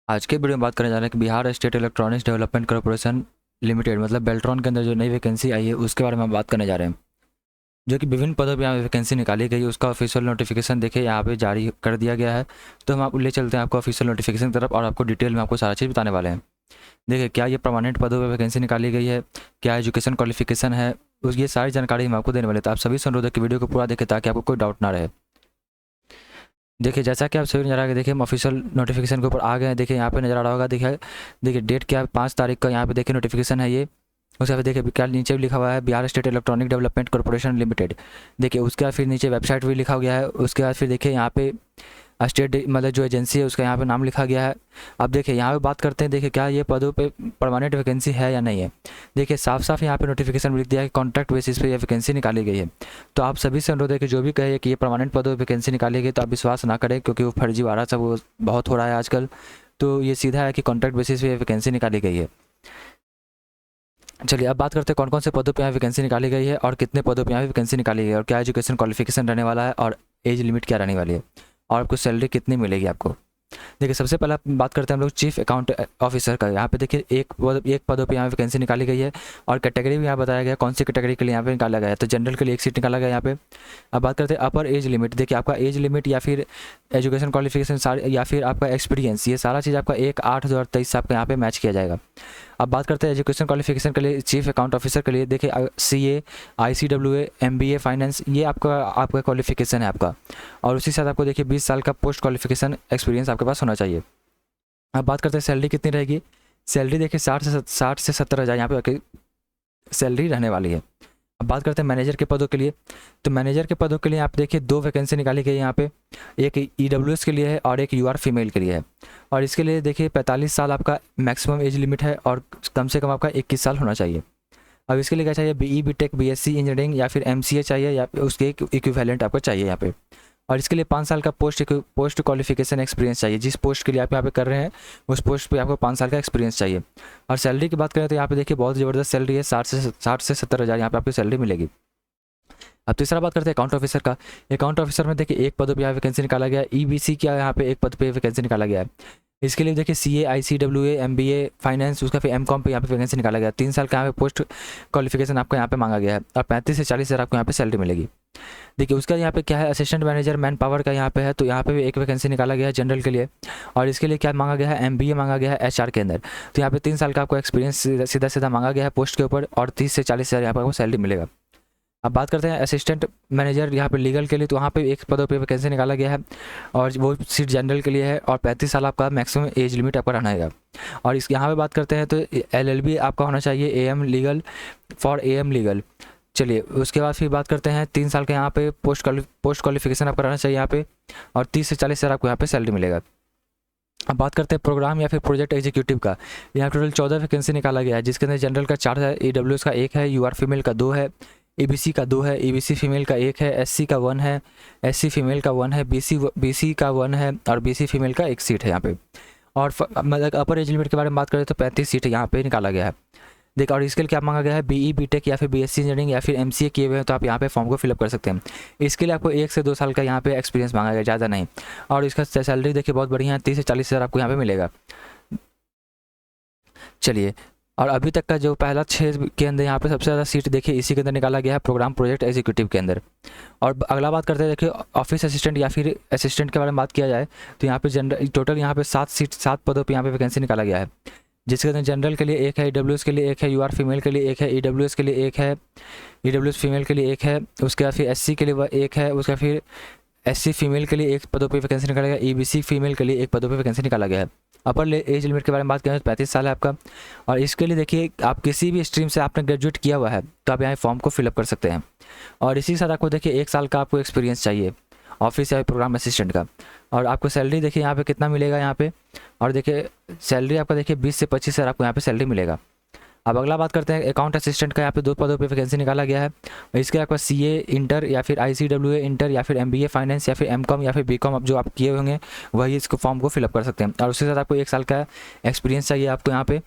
आज के वीडियो में बात करने जा रहे हैं कि Bihar state electronics development corporation limited मतलब बेल्ट्रॉन के अंदर जो नई वैकेंसी आई है उसके बारे में हम बात करने जा रहे हैं। जो कि विभिन्न पदों पर यहाँ वैकेंसी निकाली गई है, उसका ऑफिशियल नोटिफिकेशन देखिए यहाँ पे जारी कर दिया गया है। तो हम आप ले चलते हैं आपको ऑफिशियल नोटिफिकेशन की तरफ और आपको डिटेल में आपको सारा चीज़ बताने वाले हैं। देखिए क्या ये परमानेंट पदों पर वैकेंसी निकाली गई है, क्या एजुकेशन क्वालिफिकेशन है, उस ये सारी जानकारी हम आपको देने वाले हैं। तो आप सभी से अनुरोध है कि वीडियो को पूरा देखें ताकि आपको कोई डाउट ना रहे। देखिए जैसा कि आप सभी नजर आ गए, देखिए हम ऑफिशियल नोटिफिकेशन के ऊपर आ गए हैं। देखिए यहाँ पे नजर आ रहा होगा, देखिए देखिए डेट क्या है, 5 तारीख का यहाँ पे देखिए नोटिफिकेशन है ये। उसके बाद देखिए क्या नीचे भी लिखा हुआ है Bihar state electronic development corporation limited. देखिए उसके बाद फिर नीचे वेबसाइट भी लिखा गया है। उसके बाद फिर देखिए यहाँ पे स्टेट मतलब जो एजेंसी है उसका यहाँ पे नाम लिखा गया है। अब देखिए यहाँ पे बात करते हैं, देखिए क्या ये पदों पे परमानेंट वैकेंसी है या नहीं है। देखिए साफ साफ यहाँ पे नोटिफिकेशन में लिख दिया है कि कॉन्ट्रैक्ट बेसिस पे ये वैकेंसी निकाली गई है। तो आप सभी से अनुरोध है कि जो भी कहे कि ये परमानेंट पदों पर वैकेंसी निकाली गई तो आप विश्वास ना करें, क्योंकि वो फर्जीवाड़ा सब वो बहुत हो रहा है आजकल। तो ये सीधा है कि कॉन्ट्रैक्ट बेसिस पे वैकेंसी निकाली गई है। चलिए अब बात करते हैं कौन कौन से पदों पे यहाँ वैकेंसी निकाली गई है और कितने पदों पे यहाँ वैकेंसी निकाली गई है और क्या एजुकेशन क्वालिफिकेशन रहने वाला है और एज लिमिट क्या रहने वाली है और आपको सैलरी कितनी मिलेगी आपको। देखिए सबसे पहले बात करते हैं हम लोग चीफ अकाउंट ऑफिसर का। यहाँ पे देखिए एक पदों पे यहाँ वैकेंसी निकाली गई है और कैटेगरी भी यहाँ बताया गया है कौन सी कैटेगरी के लिए यहाँ पे निकाला गया है। तो जनरल के लिए एक सीट निकाला गया है यहाँ पे। अब बात करते हैं अपर एज लिमिट। देखिए आपका एज लिमिट या फिर एजुकेशन क्वालिफिकेशन या फिर आपका एक्सपीरियंस, ये सारा चीज़ आपका 1/8/2023 से आपका यहाँ पे मैच किया जाएगा। अब बात करते हैं एजुकेशन क्वालिफिकेशन के लिए चीफ अकाउंट ऑफिसर के लिए। देखिए CA, ICWA, MBA फाइनेंस, ये आपका क्वालिफिकेशन है आपका। और उसी साथ आपको देखिए 20 साल का पोस्ट क्वालिफिकेशन एक्सपीरियंस आपके पास होना चाहिए। अब बात करते हैं सैलरी कितनी रहेगी। सैलरी देखिए 60 से 70 हज़ार यहाँ पे सैलरी रहने वाली है। अब बात करते हैं मैनेजर के पदों के लिए। तो मैनेजर के पदों के लिए आप देखिए 2 वैकेंसी निकाली गई है यहाँ पे। एक EWS के लिए है और एक UR फीमेल के लिए है। और इसके लिए देखिए 45 साल आपका मैक्सिमम एज लिमिट है और कम से कम आपका 21 साल होना चाहिए। अब इसके लिए क्या चाहिए, BE BTech BSc इंजीनियरिंग या फिर MCA चाहिए या फिर उसके इक्विवेलेंट आपको चाहिए यहाँ पे। और इसके लिए 5 साल का पोस्ट क्वालिफिकेशन एक्सपीरियंस चाहिए। जिस पोस्ट के लिए आप यहाँ पे कर रहे हैं उस पोस्ट पे आपको 5 साल का एक्सपीरियंस चाहिए। और सैलरी की बात करें तो यहाँ पे देखिए बहुत ज़बरदस्त सैलरी है, 60 से 70 हज़ार यहाँ पे आपकी सैलरी मिलेगी। अब तीसरा बात करते हैं अकाउंट ऑफिसर का। अकाउंट ऑफिसर में देखिए एक पद पे यहाँ वैकेंसी निकाला गया है। EBC का यहाँ पे एक पद पे वैकेंसी निकाला गया है। इसके लिए देखिए CA, ICWA, MBA फाइनेंस, उसका फिर MCOM पे यहाँ पे वैकेंसी निकाला गया है। 3 साल का यहाँ पे पोस्ट क्वालिफिकेशन आपको यहाँ पे मांगा गया है और 35 से 40 हज़ार आपको यहाँ पे सैलरी मिलेगी। देखिए उसका यहाँ पे क्या है, असिस्टेंट मैनेजर मैन पावर का यहाँ पे है। तो यहाँ पे भी एक वैकेंसी निकाला गया है जनरल के लिए। और इसके लिए क्या मांगा गया है, MBA मांगा गया है HR के अंदर। तो यहाँ पे 3 साल का आपको एक्सपीरियंस सीधा सीधा मांगा गया है पोस्ट के ऊपर और 30 से 40 हज़ार यहाँ पर आपको सैलरी मिलेगा। अब बात करते हैं असिस्टेंट मैनेजर यहाँ पे लीगल के लिए। तो वहाँ पे एक पदों पे वैकेंसी निकाला गया है और वो सीट जनरल के लिए है और 35 साल आपका मैक्सिमम एज लिमिट आपका रहना है। और इस यहाँ पे बात करते हैं तो LLB आपका होना चाहिए AM legal for AM legal. चलिए उसके बाद फिर बात करते हैं 3 साल का यहाँ पे पोस्ट क्वालिफिकेशन आपका रहना चाहिए यहाँ पे और 30 से 40 हज़ार आपको यहाँ पे सैलरी मिलेगा। अब बात करते हैं प्रोग्राम या फिर प्रोजेक्ट एग्जीक्यूटिव का। यहाँ टोटल 14 वैकेंसी निकाला गया है, जिसके अंदर जनरल का 4 है, EWS का 1 है, UR फीमेल का 2 है, EBC का 2 है, EBC फीमेल का 1 है, SC का 1 है, SC फीमेल का 1 है, BC का 1 है और BC फीमेल का 1 सीट है यहाँ पे। और मतलब अपर एज लिमिट के बारे में बात करें तो 35 सीट यहाँ पे निकाला गया है। देखिए और इसके लिए क्या मांगा गया है, BE BTech या फिर BSc इंजीनियरिंग या फिर MCA किए हुए हैं तो आप यहाँ पे फॉर्म को फिलअप कर सकते हैं। इसके लिए आपको 1 से 2 साल का यहाँ पे एक्सपीरियंस मांगा गया, ज़्यादा नहीं। और इसका सैलरी देखिए बहुत बढ़िया है, 30 से 40 हज़ार आपको यहाँ पे मिलेगा। चलिए और अभी तक का जो पहला 6 के अंदर यहाँ पे सबसे ज़्यादा सीट देखिए इसी के अंदर निकाला गया है, प्रोग्राम प्रोजेक्ट एग्जीक्यूटिव के अंदर। और अगला बात करते हैं, देखिए ऑफिस असिस्टेंट या फिर असिस्टेंट के बारे में बात किया जाए तो यहाँ पे जनरल टोटल यहाँ पे 7 पदों पर यहाँ पे वैकेंसी निकाला गया है, जिसके अंदर जनरल के लिए 1 है, EWS के लिए 1 है, UR फीमेल के लिए 1 है, EWS के लिए 1 है, EWS फीमेल के लिए 1 है, उसके बाद फिर SC के लिए 1 है, उसका फिर SC फीमेल के लिए 1 पदों पे वैकेंसी निकाला गया, EBC फीमेल के लिए 1 पदों पे वैकेंसी निकाला गया है। अपर एज लिमिट के बारे में बात करें तो 35 साल है आपका। और इसके लिए देखिए आप किसी भी स्ट्रीम से आपने ग्रेजुएट किया हुआ है तो आप यहाँ फॉर्म को फिलअप कर सकते हैं। और इसी के साथ आपको देखिए 1 साल का आपको एक्सपीरियंस चाहिए ऑफिस या प्रोग्राम असिस्टेंट का। और आपको सैलरी देखिए यहाँ पे कितना मिलेगा यहाँ पे। और देखिए सैलरी आपका देखिए 20 से 25 हज़ार आपको यहाँ पे सैलरी मिलेगा। अब अगला बात करते हैं अकाउंट असिस्टेंट का। यहाँ पे 2 पदों पे वैकेंसी निकाला गया है। इसके आपका CA इंटर या फिर ICWA इंटर या फिर MBA फाइनेंस या फिर MCOM या फिर BCOM अब जो आप किए होंगे वही इसको फॉर्म को फिलअप कर सकते हैं। और उसके साथ आपको 1 साल का एक्सपीरियंस चाहिए आपको यहाँ पे।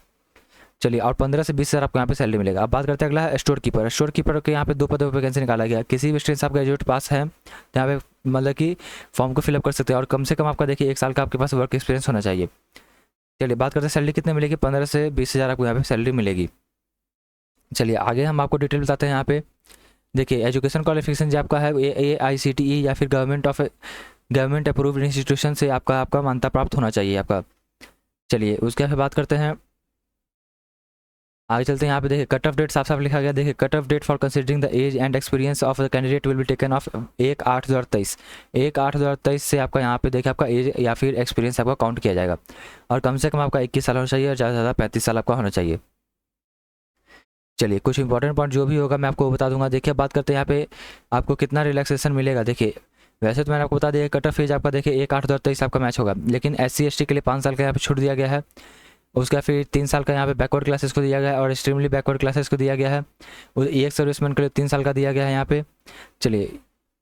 चलिए और 15 से 20 हज़ार आपको यहाँ पे सैलरी मिलेगा। अब बात करते हैं अगला है स्टोर कीपर। स्टोर कीपर के यहाँ पे 2 पदों पर वैकेंसी निकाला गया है। किसी भी स्ट्रीम से आप ग्रेजुएट पास है तो यहाँ पे मतलब कि फॉर्म को फिलअप कर सकते हैं और कम से कम आपका देखिए 1 साल का आपके पास वर्क एक्सपीरियंस होना चाहिए। चलिए बात करते हैं सैलरी कितने मिलेगी, 15 से 20 हज़ार आपको यहाँ पे सैलरी मिलेगी। चलिए आगे हम आपको डिटेल बताते हैं यहाँ पे। देखिए एजुकेशन क्वालिफिकेशन जो आपका है AICTE या फिर गवर्नमेंट अप्रूव्ड इंस्टीट्यूशन से आपका मान्यता प्राप्त होना चाहिए आपका। चलिए उसके फिर बात करते हैं, आगे चलते हैं। यहाँ पे देखिए कट ऑफ डेट साफ साफ लिखा गया। देखिए cut off date for considering the age and experience of the candidate will be taken of 1/8/2023। 1/8/2023 से आपका यहाँ पे देखिए आपका एज या फिर एक्सपीरियंस आपका काउंट किया जाएगा, और कम से कम आपका 21 साल होना चाहिए और ज़्यादा से ज़्यादा 35 साल आपका होना चाहिए। चलिए कुछ इंपॉर्टेंट पॉइंट जो भी होगा मैं आपको बता दूंगा। देखिए बात करते हैं यहाँ पे आपको कितना रिलैक्सेशन मिलेगा। देखिए वैसे तो मैंने आपको बता दिया कट ऑफ एज आपका देखिए 1/8/2023 आपका मैच होगा, लेकिन SC/ST के लिए 5 साल का यहाँ पे छूट दिया गया है। उसका फिर 3 साल का यहाँ पे बैकवर्ड क्लासेस को दिया गया है और एक्सट्रीमली बैकवर्ड क्लासेस को दिया गया है। एक सर्विसमैन के लिए 3 साल का दिया गया है यहाँ पे। चलिए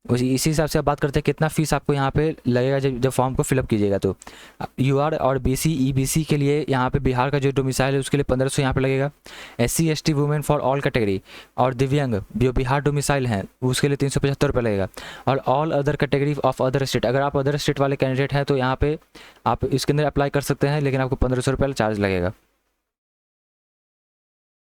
इसी हिसाब से आप बात करते हैं कितना फीस आपको यहाँ पे लगेगा जब फॉर्म को फिलअप कीजिएगा। तो UR और BC EBC के लिए यहाँ पे बिहार का जो डोमिसाइल है उसके लिए 1500 यहाँ पे लगेगा। SC/ST women for all category और दिव्यांग जो बिहार डोमिसाइल हैं उसके लिए 375 रुपये लगेगा। और all other category of other state, अगर आप अदर स्टेट वाले कैंडिडेट हैं तो यहाँ पे आप इसके अंदर अप्लाई कर सकते हैं, लेकिन आपको 1500 रुपये चार्ज लगेगा।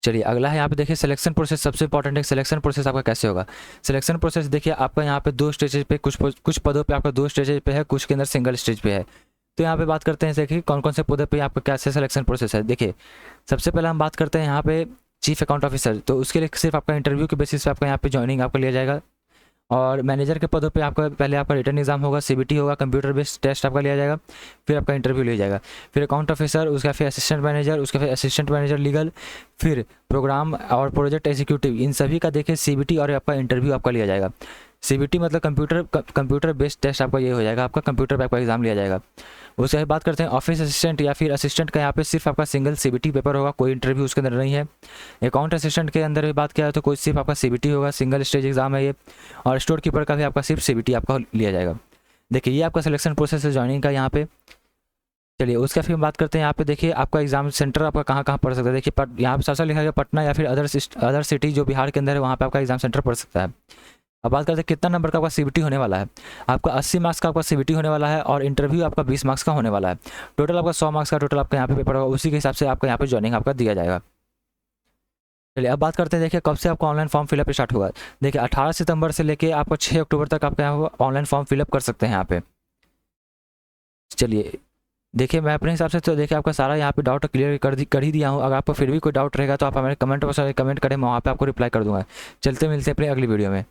चलिए अगला है यहाँ पे देखिए सिलेक्शन प्रोसेस। सबसे इंपॉर्टेंट है सिलेक्शन प्रोसेस आपका कैसे होगा। सिलेक्शन प्रोसेस देखिए आपका यहाँ पे 2 स्टेजेज पे, कुछ पदों पे आपका 2 स्टेजेज पे है, कुछ के अंदर सिंगल स्टेज पे है। तो यहाँ पे बात करते हैं देखिए कौन कौन से पदों पे आपका कैसे सिलेक्शन प्रोसेस है। देखिए सबसे पहले हम बात करते हैं यहाँ पे चीफ अकाउंट ऑफिसर। तो उसके लिए सिर्फ आपका इंटरव्यू के बेसिस पे आपका यहाँ पे ज्वाइनिंग आपको लिया जाएगा। और मैनेजर के पदों पे आपका पहले आपका रिटर्न एग्जाम होगा, CBT होगा, कंप्यूटर बेस्ड टेस्ट आपका लिया जाएगा, फिर आपका इंटरव्यू लिया जाएगा। फिर अकाउंट ऑफिसर, उसका फिर असिस्टेंट मैनेजर, उसका फिर असिस्टेंट मैनेजर लीगल, फिर प्रोग्राम और प्रोजेक्ट एग्जीक्यूटिव, इन सभी का देखिए CBT और आपका इंटरव्यू आपका लिया जाएगा। CBT मतलब कंप्यूटर बेस्ड टेस्ट आपका ये हो जाएगा, आपका कंप्यूटर पर आपका एग्जाम लिया जाएगा। उसके बाद बात करते हैं ऑफिस असिस्टेंट या फिर असिस्टेंट का। यहाँ पे सिर्फ आपका सिंगल CBT पेपर होगा, कोई इंटरव्यू उसके अंदर नहीं है। अकाउंट असिस्टेंट के अंदर भी बात किया तो कोई सिर्फ आपका CBT होगा, सिंगल स्टेज एग्जाम है ये। और स्टोर कीपर का भी आपका सिर्फ CBT आपका लिया जाएगा। देखिए ये आपका सिलेक्शन प्रोसेस है ज्वाइनिंग का यहाँ पे। चलिए उसका फिर बात करते हैं यहाँ पे। देखिए आपका एग्जाम सेंटर आपका कहाँ कहाँ पड़ सकता है। देखिए यहाँ पे साफ साफ लिखा गया पटना या फिर अदर सिटी जो बिहार के अंदर है वहाँ पे आपका एग्जाम सेंटर पड़ सकता है। अब बात करते हैं कितना नंबर का आपका CBT होने वाला है। आपका 80 मार्क्स का आपका CBT होने वाला है और इंटरव्यू आपका 20 मार्क्स का होने वाला है। टोटल आपका 100 मार्क्स का टोटल आपका यहाँ पे पेपर होगा, उसी के हिसाब से आपका यहाँ पे ज्वाइनिंग आपका दिया जाएगा। चलिए अब बात करते हैं देखिए कब से आपका ऑनलाइन फॉर्म फिलअप स्टार्ट होगा। देखिए 18 सितंबर से लेके आपको 6 अक्टूबर तक आपका यहाँ ऑनलाइन फॉर्म फिलअप कर सकते हैं यहाँ पे। चलिए देखिए मैं अपने हिसाब से तो देखिए आपका सारा यहाँ पे डाउट क्लियर कर ही दिया हूँ। अगर आपको फिर भी कोई डाउट रहेगा तो आप हमारे कमेंट बॉक्स में कमेंट करें, मैं वहाँ पे आपको रिप्लाई कर दूँगा। चलते मिलते हैं अपनी अगली वीडियो में।